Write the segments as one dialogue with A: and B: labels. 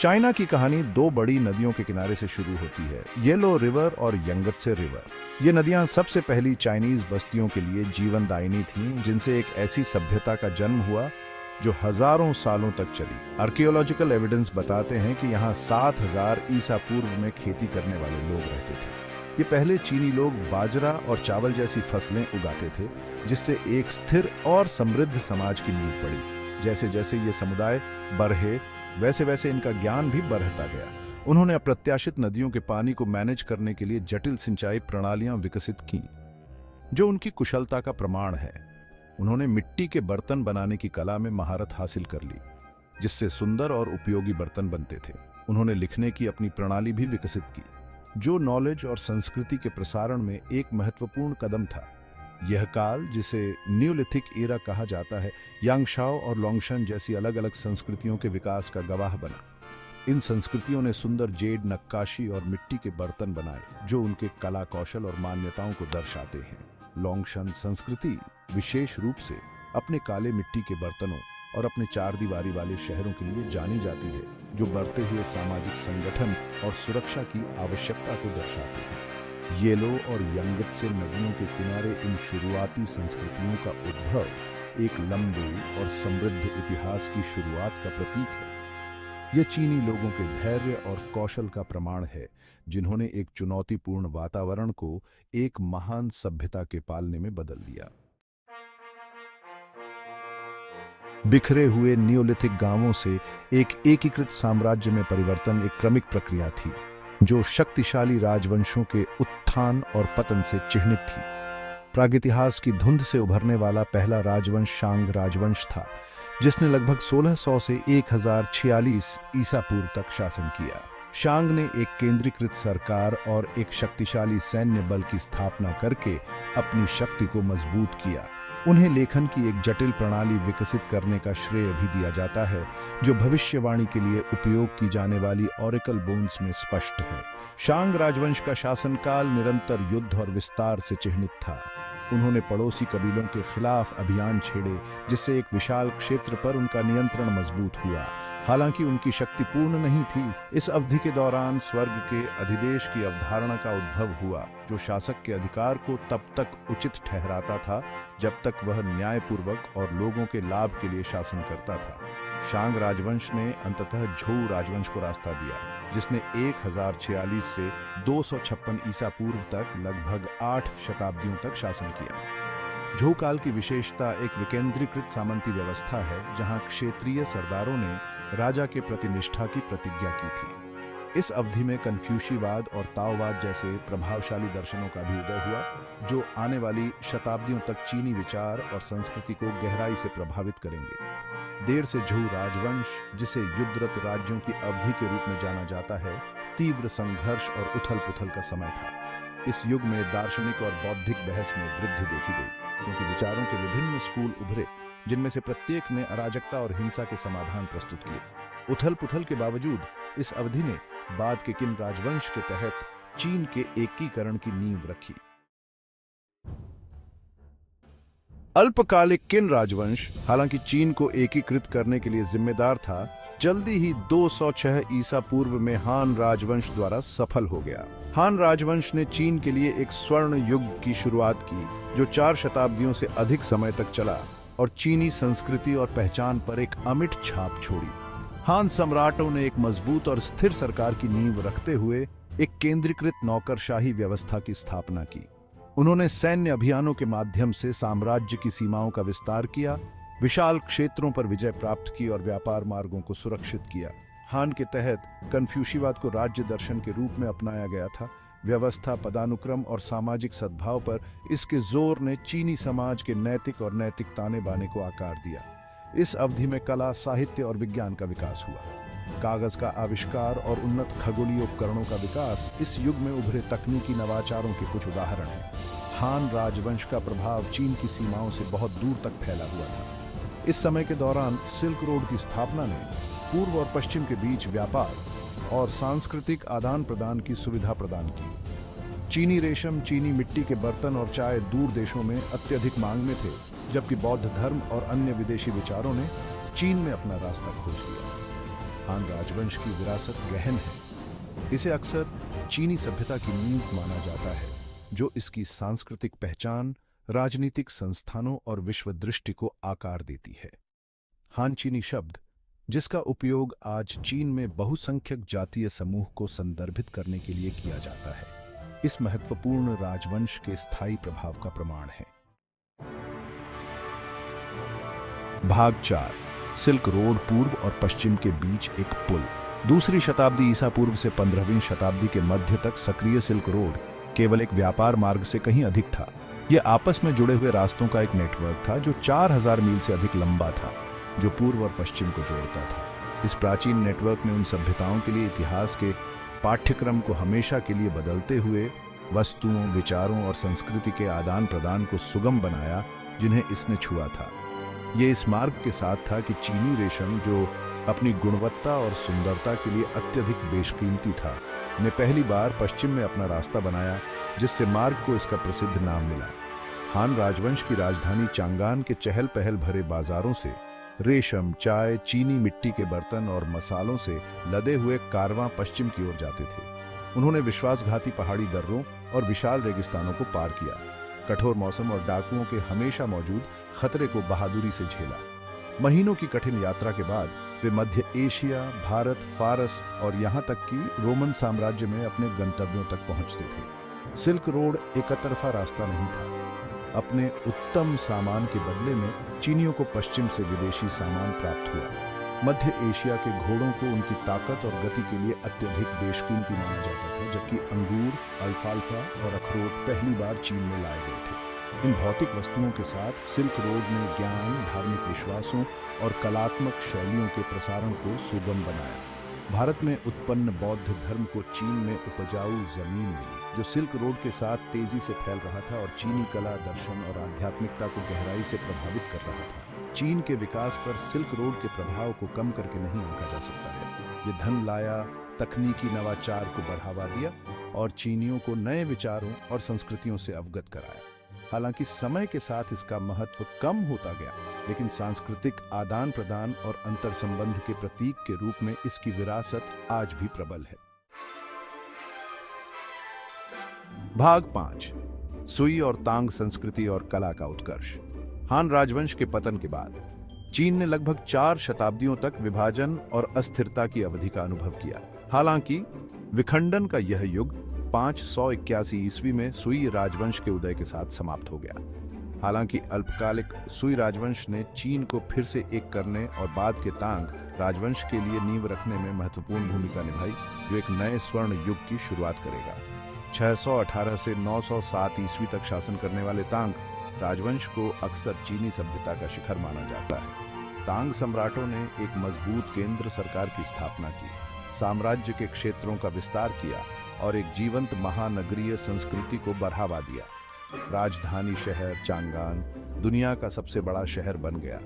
A: China की कहानी दो बड़ी नदियों के किनारे से शुरू होती है, येलो रिवर और यंगत्से रिवर। ये नदियां सबसे पहली चाइनीज बस्तियों के लिए जीवनदायिनी थीं, जिनसे एक ऐसी सभ्यता का जन्म हुआ जो हजारों सालों तक चली। आर्कियोलॉजिकल एविडेंस बताते हैं कि यहाँ 7000 ईसा पूर्व में खेती करने वाले लोग रहते थे। ये पहले चीनी लोग बाजरा और चावल जैसी फसलें उगाते थे, जिससे एक स्थिर और समृद्ध समाज की नींव पड़ी। जैसे जैसे ये समुदाय बढ़े, वैसे वैसे इनका ज्ञान भी बढ़ता गया। उन्होंने अप्रत्याशित नदियों के पानी को मैनेज करने के लिए जटिल सिंचाई प्रणालियां विकसित की, जो उनकी कुशलता का प्रमाण है। उन्होंने मिट्टी के बर्तन बनाने की कला में महारत हासिल कर ली, जिससे सुंदर और उपयोगी बर्तन बनते थे। उन्होंने लिखने की अपनी प्रणाली भी विकसित की, जो नॉलेज और संस्कृति के प्रसारण में एक महत्वपूर्ण कदम था। यह काल, जिसे न्यूलिथिक एरा कहा जाता है, यांगशाओ और लोंगशन जैसी अलग अलग संस्कृतियों के विकास का गवाह बना। इन संस्कृतियों ने सुंदर जेड नक्काशी और मिट्टी के बर्तन बनाए, जो उनके कला कौशल और मान्यताओं को दर्शाते हैं। लोंगशन संस्कृति विशेष रूप से अपने काले मिट्टी के बर्तनों और अपने चार दीवारी वाले शहरों के लिए जानी जाती है, जो बढ़ते हुए सामाजिक संगठन और सुरक्षा की आवश्यकता को दर्शाते हैं। येलो और यंगत्से नदियों के किनारे इन शुरुआती संस्कृतियों का उद्भव एक लंबे और समृद्ध इतिहास की शुरुआत का प्रतीक है। यह चीनी लोगों के धैर्य और कौशल का प्रमाण है, जिन्होंने एक चुनौतीपूर्ण वातावरण को एक महान सभ्यता के पालने में बदल दिया। बिखरे हुए नियोलिथिक गांवों से एक एकीकृत साम्राज्य में परिवर्तन एक क्रमिक प्रक्रिया थी, जो शक्तिशाली राजवंशों के उत्थान और पतन से चिह्नित थी। प्रागैतिहास की धुंध से उभरने वाला पहला राजवंश शांग राजवंश था, जिसने लगभग 1600 से 1046 ईसा पूर्व तक शासन किया। शांग ने एक केंद्रीकृत सरकार और एक शक्तिशाली सैन्य बल की स्थापना करके अपनी शक्ति को मजबूत किया। उन्हें लेखन की एक जटिल प्रणाली विकसित करने का श्रेय भी दिया जाता है, जो भविष्यवाणी के लिए उपयोग की जाने वाली ऑरेकल बोन्स में स्पष्ट है। शांग राजवंश का शासनकाल निरंतर युद्ध और विस्तार से चिह्नित था। उन्होंने पड़ोसी कबीलों के खिलाफ अभियान छेड़े, जिससे एक विशाल क्षेत्र पर उनका नियंत्रण मजबूत हुआ। हालांकि उनकी शक्ति पूर्ण नहीं थी। इस अवधि के दौरान स्वर्ग के अधिदेश की अवधारणा का उद्भव हुआ, जो शासक के अधिकार को तब तक उचित ठहराता था जब तक वह न्यायपूर्वक और लोगों के लाभ के लिए शासन करता था। शांग राजवंश ने अंततः झोउ राजवंश को रास्ता दिया, जिसने 1046 से 256 ईसा पूर्व तक लगभग 8 शताब्दियों तक शासन किया। झोउ काल की विशेषता एक विकेंद्रीकृत सामंती व्यवस्था है, जहां क्षेत्रीय सरदारों ने राजा के प्रति निष्ठा की प्रतिज्ञा की थी। इस अवधि में कन्फ्यूशीवाद और ताओवाद जैसे प्रभावशाली दर्शनों का भी उदय हुआ, जो आने वाली शताब्दियों तक चीनी विचार और संस्कृति को गहराई से प्रभावित करेंगे। देर से झोउ राजवंश, जिसे युद्धरत राज्यों की अवधि के रूप में जाना जाता है, तीव्र संघर्ष और उथल पुथल का समय था। इस युग में दार्शनिक और बौद्धिक बहस में वृद्धि देखी गई, क्योंकि विचारों के विभिन्न स्कूल उभरे, जिनमें से प्रत्येक ने अराजकता और हिंसा के समाधान प्रस्तुत किए। उथल पुथल के बावजूद इस अवधि ने बाद के किन राजवंश के तहत चीन के एकीकरण की नींव रखी। अल्पकालिक किन राजवंश, हालांकि चीन को एकीकृत करने के लिए जिम्मेदार था, जल्दी ही 206 ईसा पूर्व में हान राजवंश द्वारा सफल हो गया। हान राजवंश ने चीन के लिए एक स्वर्ण युग की शुरुआत की, जो 4 शताब्दियों से अधिक समय तक चला और चीनी संस्कृति और पहचान पर एक अमिट छाप छोड़ी। हान सम्राटों ने एक मजबूत और स्थिर सरकार की नींव रखते हुए एक केंद्रीकृत नौकरशाही व्यवस्था की स्थापना की। उन्होंने सैन्य अभियानों के माध्यम से साम्राज्य की सीमाओं का विस्तार किया, विशाल क्षेत्रों पर विजय प्राप्त की और व्यापार मार्गों को सुरक्षित किया। हान के तहत कन्फ्यूशीवाद को राज्य दर्शन के रूप में अपनाया गया था। व्यवस्था, पदानुक्रम और सामाजिक सद्भाव पर इसके जोर ने चीनी समाज के नैतिक और नैतिक ताने बाने को आकार दिया। इस अवधि में कला, साहित्य और विज्ञान का विकास हुआ। कागज का आविष्कार और उन्नत खगोलीय उपकरणों का विकास इस युग में उभरे तकनीकी नवाचारों के कुछ उदाहरण हैं। हान राजवंश का प्रभाव चीन की सीमाओं से बहुत दूर तक फैला हुआ था। इस समय के दौरान सिल्क रोड की स्थापना ने पूर्व और पश्चिम के बीच व्यापार और सांस्कृतिक आदान प्रदान की सुविधा प्रदान की। चीनी रेशम, चीनी मिट्टी के बर्तन और चाय दूर देशों में अत्यधिक मांग में थे, जबकि बौद्ध धर्म और अन्य विदेशी विचारों ने चीन में अपना रास्ता खोज लिया। हान राजवंश की विरासत गहन है। इसे अक्सर चीनी सभ्यता की नींव माना जाता है, जो इसकी सांस्कृतिक पहचान, राजनीतिक संस्थानों और विश्व दृष्टि को आकार देती है। हान चीनी शब्द, जिसका उपयोग आज चीन में बहुसंख्यक जातीय समूह को संदर्भित करने के लिए किया जाता है, इस महत्वपूर्ण राजवंश के स्थायी प्रभाव का प्रमाण है। भाग 4। सिल्क रोड पूर्व और पश्चिम के बीच एक पुल। दूसरी शताब्दी ईसा पूर्व से 15वीं शताब्दी के मध्य तक सक्रिय सिल्क रोड केवल एक व्यापार मार्ग से कहीं अधिक था। यह आपस में जुड़े हुए रास्तों का एक नेटवर्क था जो 4000 मील से अधिक लंबा था, जो पूर्व और पश्चिम को जोड़ता था। इस प्राचीन नेटवर्क ने उन सभ्यताओं के लिए इतिहास के पाठ्यक्रम को हमेशा के लिए बदलते हुए वस्तुओं, विचारों और संस्कृति के आदान प्रदान को सुगम बनाया जिन्हें इसने छुआ था। ये इस मार्ग के साथ था कि चीनी रेशम, जो अपनी गुणवत्ता और सुंदरता के लिए अत्यधिक बेशकीमती था, ने पहली बार पश्चिम में अपना रास्ता बनाया, जिससे मार्ग को इसका प्रसिद्ध नाम मिला। हान राजवंश की राजधानी चांगान के चहल पहल भरे बाजारों से रेशम, चाय, चीनी मिट्टी के बर्तन और मसालों से लदे हुए कारवां पश्चिम की ओर जाते थे। उन्होंने विश्वासघाती पहाड़ी दर्रों और विशाल रेगिस्तानों को पार किया, कठोर मौसम और डाकुओं के हमेशा मौजूद खतरे को बहादुरी से झेला। महीनों की कठिन यात्रा के बाद वे मध्य एशिया, भारत, फारस और यहाँ तक कि रोमन साम्राज्य में अपने गंतव्यों तक पहुँचते थे। सिल्क रोड एक तरफा रास्ता नहीं था। अपने उत्तम सामान के बदले में चीनियों को पश्चिम से विदेशी सामान प्राप्त हुआ। मध्य एशिया के घोड़ों को उनकी ताकत और गति के लिए अत्यधिक बेशकीमती माना जाता था, जबकि अंगूर, अल्फाल्फा और अखरोट पहली बार चीन में लाए गए थे। इन भौतिक वस्तुओं के साथ सिल्क रोड ने ज्ञान, धार्मिक विश्वासों और कलात्मक शैलियों के प्रसारण को सुगम बनाया। भारत में उत्पन्न बौद्ध धर्म को चीन में उपजाऊ जमीन मिली, जो सिल्क रोड के साथ तेजी से फैल रहा था और चीनी कला, दर्शन और आध्यात्मिकता को गहराई से प्रभावित कर रहा था। चीन के विकास पर सिल्क रोड के प्रभाव को कम करके नहीं आंका जा सकता है। ये धन लाया, तकनीकी नवाचार को बढ़ावा दिया और चीनियों को नए विचारों और संस्कृतियों से अवगत कराया। हालांकि समय के साथ इसका महत्व कम होता गया, लेकिन सांस्कृतिक आदान प्रदान और अंतर संबंध के प्रतीक के रूप में इसकी विरासत आज भी प्रबल है। भाग 5। सुई और तांग संस्कृति और कला का उत्कर्ष। हान राजवंश के पतन के बाद चीन ने लगभग 4 शताब्दियों तक विभाजन और अस्थिरता की अवधि का अनुभव किया। हालांकि विखंडन का यह युग 581 ईस्वी में सुई राजवंश के उदय के साथ समाप्त हो गया। हालांकि अल्पकालिक सुई राजवंश ने चीन को फिर से एक करने और बाद के तांग राजवंश के लिए नींव रखने में महत्वपूर्ण भूमिका निभाई, जो एक नए स्वर्ण युग की शुरुआत करेगा। 618 से 907 ईस्वी तक शासन करने वाले तांग राजवंश को अक्सर चीनी सभ्यता का शिखर माना जाता है। तांग सम्राटों ने एक मजबूत केंद्र सरकार की स्थापना की, साम्राज्य के क्षेत्रों का विस्तार किया और एक जीवंत महानगरीय संस्कृति को बढ़ावा दिया। राजधानी शहर चांगान दुनिया का सबसे बड़ा शहर बन गया,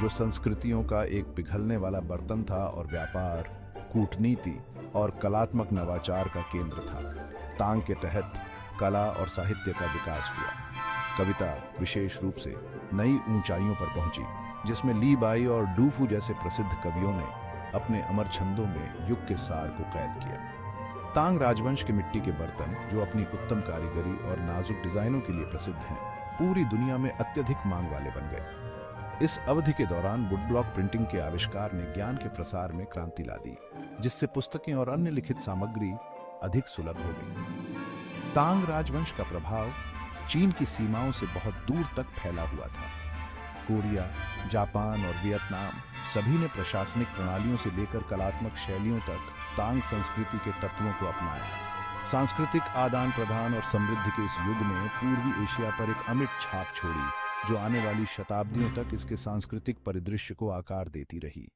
A: जो संस्कृतियों का एक पिघलने वाला बर्तन था और व्यापार, कूटनीति और कलात्मक नवाचार का केंद्र था। तांग के तहत कला और साहित्य का विकास हुआ। कविता विशेष रूप से नई ऊंचाइयों पर पहुंची, जिसमें ली बाई और डूफू जैसे प्रसिद्ध कवियों ने अपने अमर छंदों में युग के सार को कैद किया। तांग राजवंश के मिट्टी के बर्तन, जो अपनी उत्तम कारीगरी और नाजुक डिजाइनों के लिए प्रसिद्ध हैं, पूरी दुनिया में अत्यधिक मांग वाले बन गए। इस अवधि के दौरान वुडब्लॉक प्रिंटिंग के आविष्कार ने ज्ञान के प्रसार में क्रांति ला दी, जिससे पुस्तकें और अन्य लिखित सामग्री अधिक सुलभ हो गई। तांग राजवंश का प्रभाव चीन की सीमाओं से बहुत दूर तक फैला हुआ था। कोरिया, जापान और वियतनाम सभी ने प्रशासनिक प्रणालियों से लेकर कलात्मक शैलियों तक तांग संस्कृति के तत्वों को अपनाया। सांस्कृतिक आदान प्रदान और समृद्धि के इस युग ने पूर्वी एशिया पर एक अमिट छाप छोड़ी, जो आने वाली शताब्दियों तक इसके सांस्कृतिक परिदृश्य को आकार देती रही।